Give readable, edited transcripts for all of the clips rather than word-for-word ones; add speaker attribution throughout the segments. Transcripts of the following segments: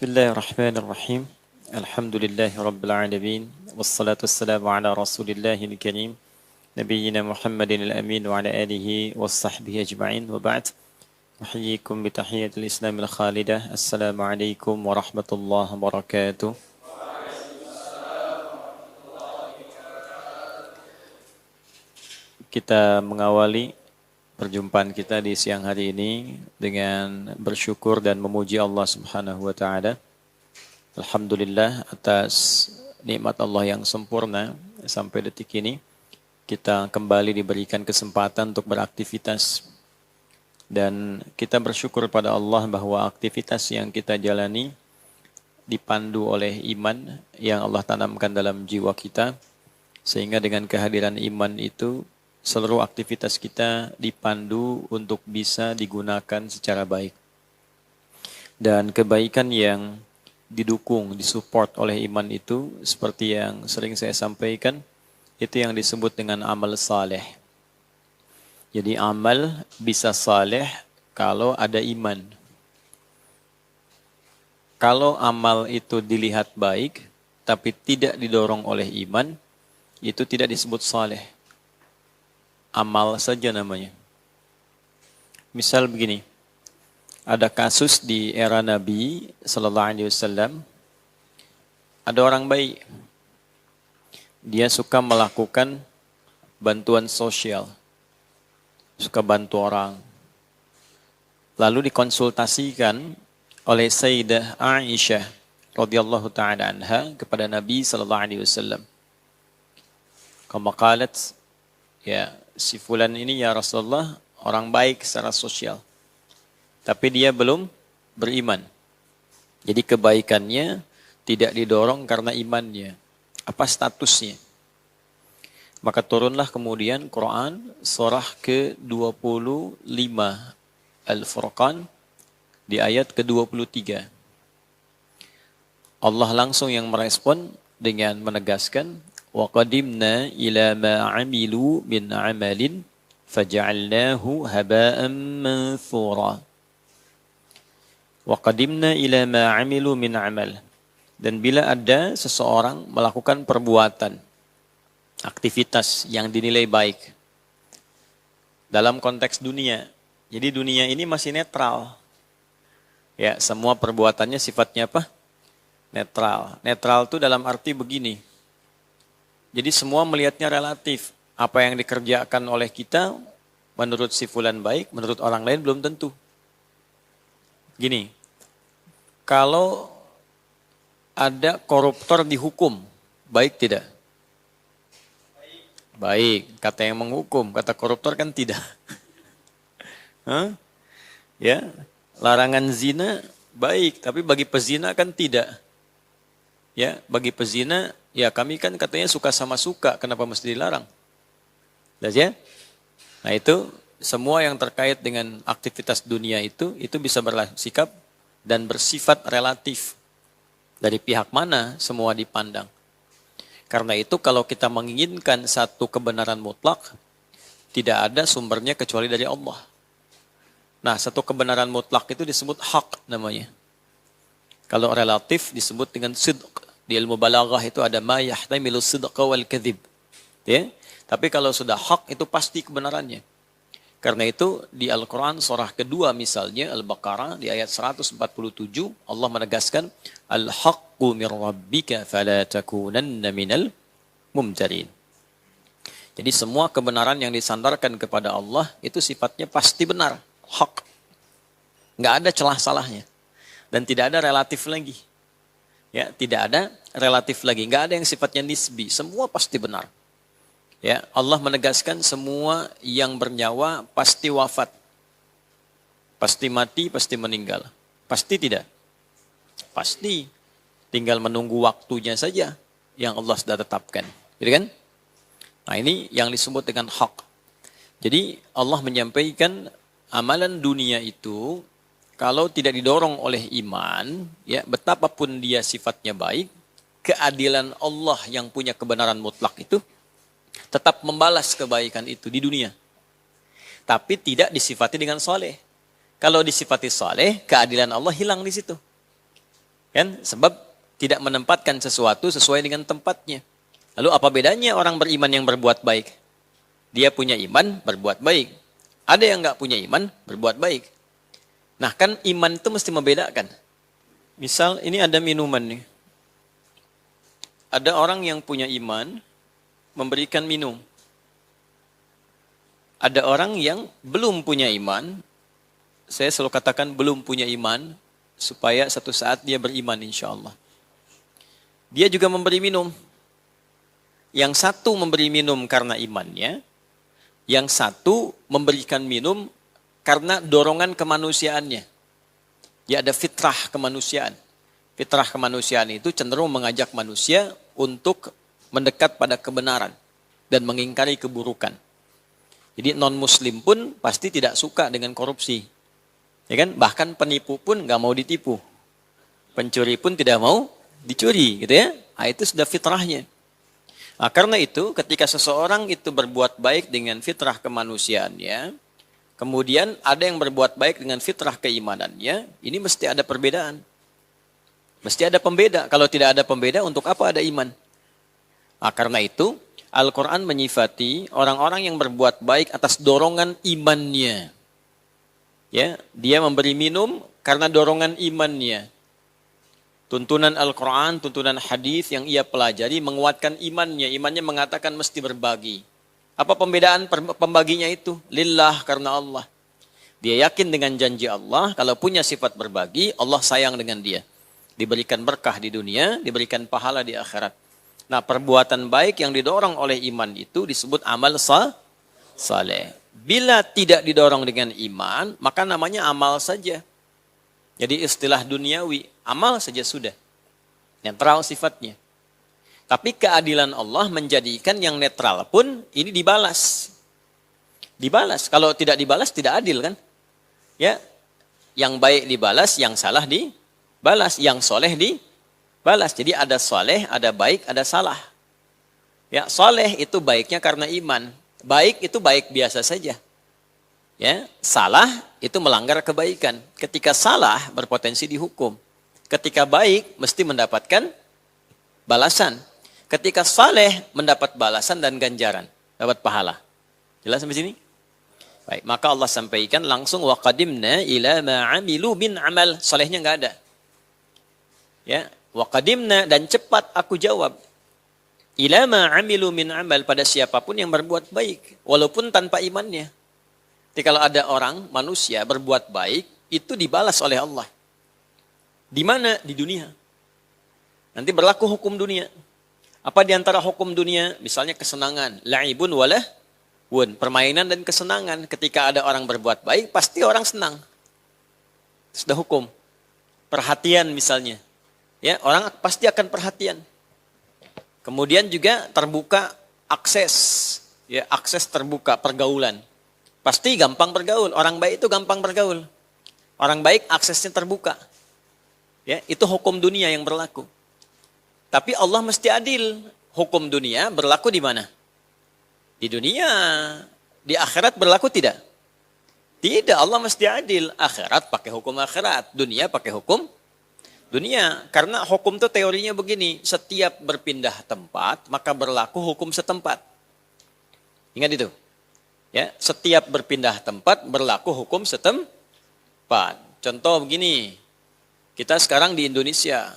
Speaker 1: Bismillahirrahmanirrahim. Alhamdulillahi Rabbil Alamin. Wassalatu wassalamu ala Rasulillahil Karim. Nabiyyina Muhammadin al-Amin wa ala alihi wa sahbihi ajma'in. Wa ba'd. Uhyikum bitahiyatil Islamil khalidah. Assalamualaikum warahmatullahi wabarakatuh. Kita mengawali perjumpaan kita di siang hari ini dengan bersyukur dan memuji Allah Subhanahu wa taala. Alhamdulillah atas nikmat Allah yang sempurna sampai detik ini kita kembali diberikan kesempatan untuk beraktivitas. Dan kita bersyukur pada Allah bahwa aktivitas yang kita jalani dipandu oleh iman yang Allah tanamkan dalam jiwa kita, sehingga dengan kehadiran iman itu seluruh aktivitas kita dipandu untuk bisa digunakan secara baik. Dan kebaikan yang didukung, disupport oleh iman itu, seperti yang sering saya sampaikan, itu yang disebut dengan amal saleh. Jadi amal bisa saleh kalau ada iman. Kalau amal itu dilihat baik, tapi tidak didorong oleh iman, itu tidak disebut saleh. Amal saja namanya. Misal begini, ada kasus di era Nabi Sallallahu Alaihi Wasallam, ada orang baik, dia suka melakukan bantuan sosial, suka bantu orang. Lalu dikonsultasikan oleh Sayyidah Aisyah radhiyallahu taala anha kepada Nabi Sallallahu Alaihi Wasallam. Kama qalat, ya, si fulan ini ya Rasulullah orang baik secara sosial, tapi dia belum beriman. Jadi kebaikannya tidak didorong karena imannya. Apa statusnya? Maka turunlah kemudian Quran surah ke-25 Al-Furqan di ayat ke-23. Allah langsung yang merespon dengan menegaskan, وَقَدِمْنَا إِلَى مَا عَمِلُوا مِنْ عَمَلٍ فَجَعَلْنَاهُ هَبَاءً مَنْثُورًا. وَقَدِمْنَا إِلَى مَا عَمِلُوا مِنْ عَمَلٍ. Dan bila ada seseorang melakukan perbuatan, aktivitas yang dinilai baik dalam konteks dunia. Jadi dunia ini masih netral. Ya, semua perbuatannya sifatnya apa? Netral. Netral itu dalam arti begini. Jadi semua melihatnya relatif. Apa yang dikerjakan oleh kita, menurut si fulan baik, menurut orang lain belum tentu. Gini, kalau ada koruptor dihukum, baik tidak? Baik, kata yang menghukum, kata koruptor kan tidak. Hah? Ya, larangan zina baik, tapi bagi pezina kan tidak. Ya, bagi pezina, ya kami kan katanya suka sama suka, kenapa mesti dilarang? Ya? Nah itu, semua yang terkait dengan aktivitas dunia itu bisa bersikap dan bersifat relatif. Dari pihak mana semua dipandang. Karena itu kalau kita menginginkan satu kebenaran mutlak, tidak ada sumbernya kecuali dari Allah. Nah, satu kebenaran mutlak itu disebut hak namanya. Kalau relatif disebut dengan sidq. Di ilmu balaghah itu ada ma yahtamilu sidqa wal kadhib. Ya? Tapi kalau sudah hak itu pasti kebenarannya. Karena itu di Al-Quran surah kedua misalnya Al-Baqarah di ayat 147 Allah menegaskan Al-haqqu min rabbika fala takunanna minal mumtarin. Jadi semua kebenaran yang disandarkan kepada Allah itu sifatnya pasti benar, hak. Enggak ada celah salahnya. Dan tidak ada relatif lagi. Ya, tidak ada relatif lagi, enggak ada yang sifatnya nisbi, semua pasti benar. Ya, Allah menegaskan semua yang bernyawa pasti wafat. Pasti mati, pasti meninggal. Pasti tidak? Pasti. Tinggal menunggu waktunya saja yang Allah sudah tetapkan. Gitu kan? Nah, ini yang disebut dengan hak. Jadi Allah menyampaikan amalan dunia itu kalau tidak didorong oleh iman, ya betapapun dia sifatnya baik, keadilan Allah yang punya kebenaran mutlak itu tetap membalas kebaikan itu di dunia. Tapi tidak disifati dengan soleh. Kalau disifati soleh, keadilan Allah hilang di situ. Kan? Sebab tidak menempatkan sesuatu sesuai dengan tempatnya. Lalu apa bedanya orang beriman yang berbuat baik? Dia punya iman, berbuat baik. Ada yang nggak punya iman, berbuat baik. Nah kan iman itu mesti membedakan. Misal ini ada minuman nih. Ada orang yang punya iman, memberikan minum. Ada orang yang belum punya iman, saya selalu katakan belum punya iman, supaya satu saat dia beriman insya Allah. Dia juga memberi minum. Yang satu memberi minum karena imannya, yang satu memberikan minum karena dorongan kemanusiaannya. Dia ada fitrah kemanusiaan. Fitrah kemanusiaan itu cenderung mengajak manusia untuk mendekat pada kebenaran dan mengingkari keburukan. Jadi non-muslim pun pasti tidak suka dengan korupsi. Ya kan? Bahkan penipu pun nggak mau ditipu. Pencuri pun tidak mau dicuri, gitu ya. Nah, itu sudah fitrahnya. Nah, karena itu ketika seseorang itu berbuat baik dengan fitrah kemanusiaannya, kemudian ada yang berbuat baik dengan fitrah keimanannya, ini mesti ada perbedaan. Mesti ada pembeda. Kalau tidak ada pembeda, untuk apa ada iman? Nah, karena itu Al-Quran menyifati orang-orang yang berbuat baik atas dorongan imannya. Ya, dia memberi minum karena dorongan imannya. Tuntunan Al-Quran, tuntunan hadis yang ia pelajari menguatkan imannya. Imannya mengatakan mesti berbagi. Apa pembedaan pembaginya itu? Lillah, karena Allah. Dia yakin dengan janji Allah, kalau punya sifat berbagi, Allah sayang dengan dia. Diberikan berkah di dunia, diberikan pahala di akhirat. Nah, perbuatan baik yang didorong oleh iman itu disebut amal saleh. Bila tidak didorong dengan iman, maka namanya amal saja. Jadi istilah duniawi, amal saja sudah. Netral sifatnya. Tapi keadilan Allah menjadikan yang netral pun ini dibalas. Dibalas. Kalau tidak dibalas tidak adil kan? Ya, yang baik dibalas, yang salah dibalas, yang soleh dibalas. Jadi ada soleh, ada baik, ada salah. Ya, soleh itu baiknya karena iman. Baik itu baik biasa saja. Ya, salah itu melanggar kebaikan. Ketika salah berpotensi dihukum. Ketika baik mesti mendapatkan balasan. Ketika saleh mendapat balasan dan ganjaran, dapat pahala. Jelas sampai sini? Baik, maka Allah sampaikan langsung wa qadimna ila ma 'amilu min amal. Salehnya enggak ada. Ya, wa qadimna dan cepat aku jawab. Ila ma 'amilu min amal, pada siapapun yang berbuat baik walaupun tanpa imannya. Jadi kalau ada orang manusia berbuat baik itu dibalas oleh Allah. Di mana? Di dunia. Nanti berlaku hukum dunia. Apa di antara hukum dunia? Misalnya kesenangan, la'ibun walahun, permainan dan kesenangan. Ketika ada orang berbuat baik, pasti orang senang. Sudah hukum. Perhatian misalnya. Ya, orang pasti akan perhatian. Kemudian juga terbuka akses. Ya, akses terbuka, pergaulan. Pasti gampang bergaul. Orang baik itu gampang bergaul. Orang baik aksesnya terbuka. Ya, itu hukum dunia yang berlaku. Tapi Allah mesti adil. Hukum dunia berlaku di mana? Di dunia. Di akhirat berlaku tidak? Tidak, Allah mesti adil. Akhirat pakai hukum akhirat. Dunia pakai hukum dunia. Karena hukum itu teorinya begini. Setiap berpindah tempat, maka berlaku hukum setempat. Ingat itu. Ya, setiap berpindah tempat, berlaku hukum setempat. Contoh begini. Kita sekarang di Indonesia.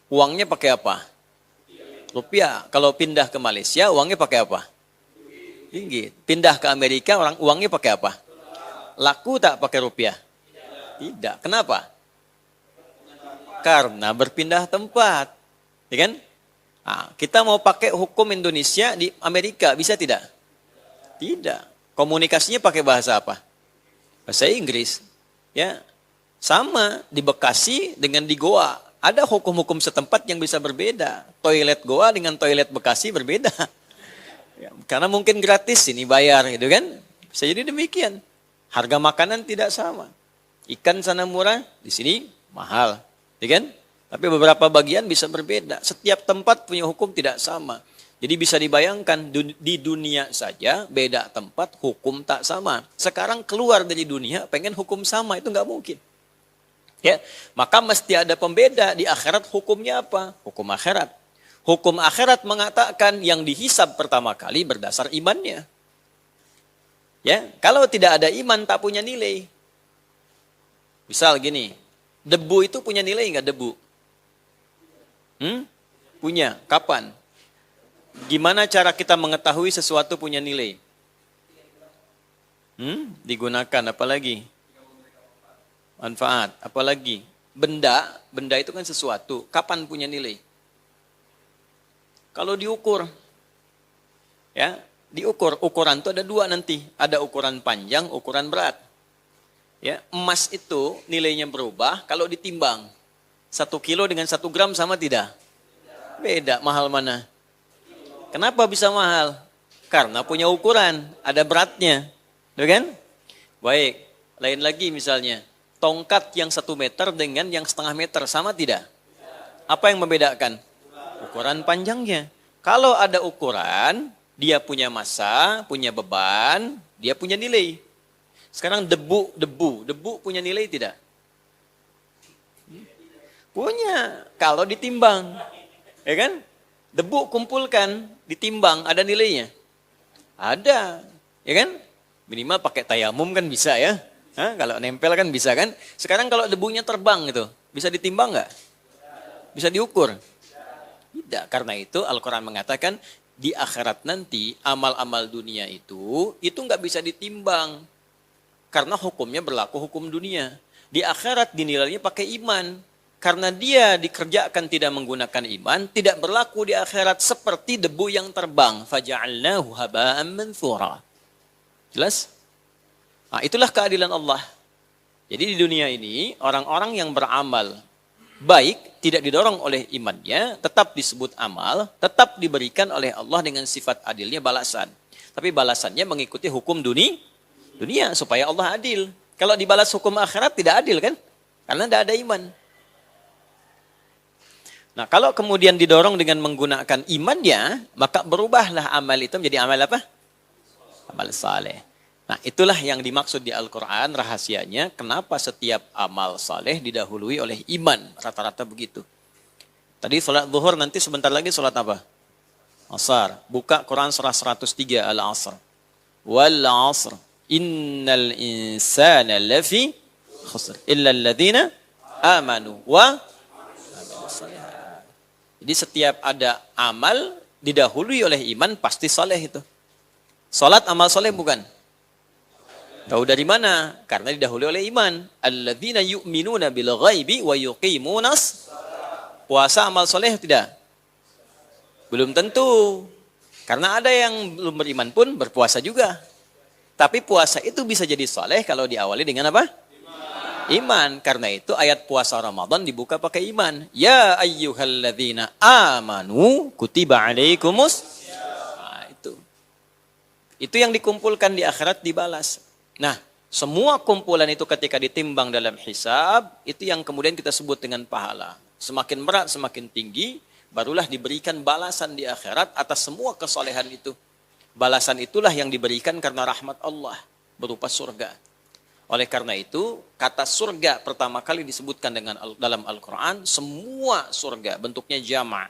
Speaker 1: Uangnya pakai apa? Rupiah. Kalau pindah ke Malaysia, uangnya pakai apa? Ringgit. Pindah ke Amerika, uangnya pakai apa? Laku tak pakai rupiah? Tidak. Kenapa? Karena berpindah tempat. Ya kan? Nah, kita mau pakai hukum Indonesia di Amerika, bisa tidak? Tidak. Komunikasinya pakai bahasa apa? Bahasa Inggris. Ya. Sama di Bekasi dengan di Goa. Ada hukum-hukum setempat yang bisa berbeda. Toilet Goa dengan toilet Bekasi berbeda. Ya, karena mungkin gratis ini bayar gitu kan. Bisa jadi demikian. Harga makanan tidak sama. Ikan sana murah, di sini mahal. Ya kan? Tapi beberapa bagian bisa berbeda. Setiap tempat punya hukum tidak sama. Jadi bisa dibayangkan di dunia saja beda tempat hukum tak sama. Sekarang keluar dari dunia pengen hukum sama, itu nggak mungkin. Ya, maka mesti ada pembeda di akhirat. Hukumnya apa? Hukum akhirat. Hukum akhirat mengatakan yang dihisab pertama kali berdasar imannya. Ya, kalau tidak ada iman tak punya nilai. Misal gini, debu itu punya nilai nggak debu? Punya. Kapan? Gimana cara kita mengetahui sesuatu punya nilai? Digunakan apalagi? Manfaat, apalagi? Benda itu kan sesuatu. Kapan punya nilai? Kalau diukur, ya, diukur. Ukuran itu ada dua nanti. Ada ukuran panjang, ukuran berat. Ya, emas itu nilainya berubah kalau ditimbang. 1 kilo dengan 1 gram sama tidak? Beda, mahal mana? Kenapa bisa mahal? Karena punya ukuran, ada beratnya. Betul kan? Baik, lain lagi misalnya. Tongkat yang 1 meter dengan yang 1/2 meter sama tidak? Apa yang membedakan? Ukuran panjangnya. Kalau ada ukuran, dia punya massa, punya beban, dia punya nilai. Sekarang debu punya nilai tidak? Punya. Kalau ditimbang. Ya kan? Debu kumpulkan, ditimbang, ada nilainya? Ada. Ya kan? Minimal pakai tayamum kan bisa ya. Kalau nempel kan bisa kan. Sekarang kalau debunya terbang gitu, bisa ditimbang nggak? Bisa diukur? Tidak. Karena itu Al-Quran mengatakan di akhirat nanti amal-amal dunia itu nggak bisa ditimbang. Karena hukumnya berlaku hukum dunia. Di akhirat dinilainya pakai iman. Karena dia dikerjakan tidak menggunakan iman, tidak berlaku di akhirat seperti debu yang terbang. Faja'alnahu haba'an manthura. Jelas? Nah, itulah keadilan Allah. Jadi di dunia ini, orang-orang yang beramal baik, tidak didorong oleh imannya, tetap disebut amal, tetap diberikan oleh Allah dengan sifat adilnya balasan. Tapi balasannya mengikuti hukum dunia, supaya Allah adil. Kalau dibalas hukum akhirat tidak adil kan? Karena tidak ada iman. Nah, kalau kemudian didorong dengan menggunakan imannya, maka berubahlah amal itu menjadi amal apa? Amal saleh. Nah, itulah yang dimaksud di Al-Quran rahasianya. Kenapa setiap amal saleh didahului oleh iman. Rata-rata begitu. Tadi sholat zuhur, nanti sebentar lagi sholat apa? Asar. Buka Quran surah 103 Al-Asr. Wal asr. Innal insana lafi khusr. Illa alladhina amanu wa amilus shalihat. Jadi setiap ada amal didahului oleh iman pasti saleh itu. Salat amal saleh bukan? Tahu dari mana? Karena didahului oleh iman. Alladzina yu'minuna bil ghaibi wa yuqimunas. Puasa amal soleh tidak? Belum tentu. Karena ada yang belum beriman pun berpuasa juga. Tapi puasa itu bisa jadi soleh kalau diawali dengan apa? Iman. Karena itu ayat puasa Ramadan dibuka pakai iman. Ya ayyuhalladzina amanu kutiba alaikumus. Nah, itu. Itu yang dikumpulkan di akhirat dibalas. Nah, semua kumpulan itu ketika ditimbang dalam hisab, itu yang kemudian kita sebut dengan pahala. Semakin berat, semakin tinggi, barulah diberikan balasan di akhirat atas semua kesolehan itu. Balasan itulah yang diberikan karena rahmat Allah, berupa surga. Oleh karena itu, kata surga pertama kali disebutkan dalam Al-Quran, semua surga, bentuknya jama'.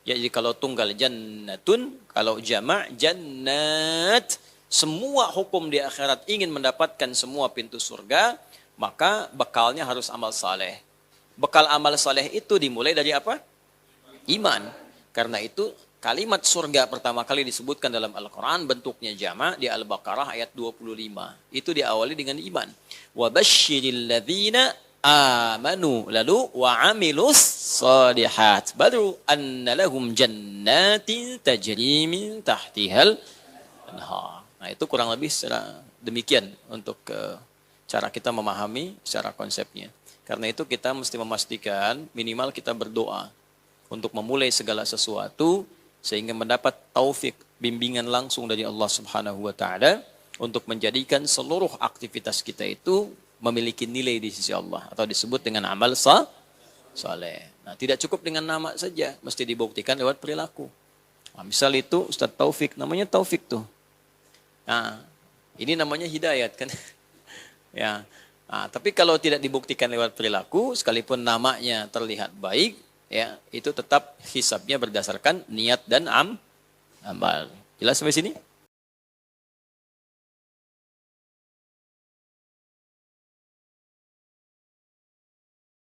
Speaker 1: Jadi kalau tunggal jannatun, kalau jama' jannat. Semua hukum di akhirat ingin mendapatkan semua pintu surga, maka bekalnya harus amal saleh. Bekal amal saleh itu dimulai dari apa? Iman. Karena itu kalimat surga pertama kali disebutkan dalam Al-Quran bentuknya jama' di Al-Baqarah ayat 25. Itu diawali dengan iman. Wa basyiril ladzina amanu lalu wa amilus shalihat. Baru anna lahum jannatin tajri min tahtihal anhar. Nah, itu kurang lebih secara demikian untuk cara kita memahami secara konsepnya. Karena itu kita mesti memastikan minimal kita berdoa untuk memulai segala sesuatu sehingga mendapat taufik bimbingan langsung dari Allah Subhanahu wa taala untuk menjadikan seluruh aktivitas kita itu memiliki nilai di sisi Allah atau disebut dengan amal saleh. Nah, tidak cukup dengan nama saja, mesti dibuktikan lewat perilaku. Nah, misal itu Ustaz Taufik, namanya Taufik tuh. Nah, ini namanya hidayat kan. Ya, Nah, tapi kalau tidak dibuktikan lewat perilaku, sekalipun namanya terlihat baik, ya itu tetap hisabnya berdasarkan niat dan amal. Jelas sampai sini?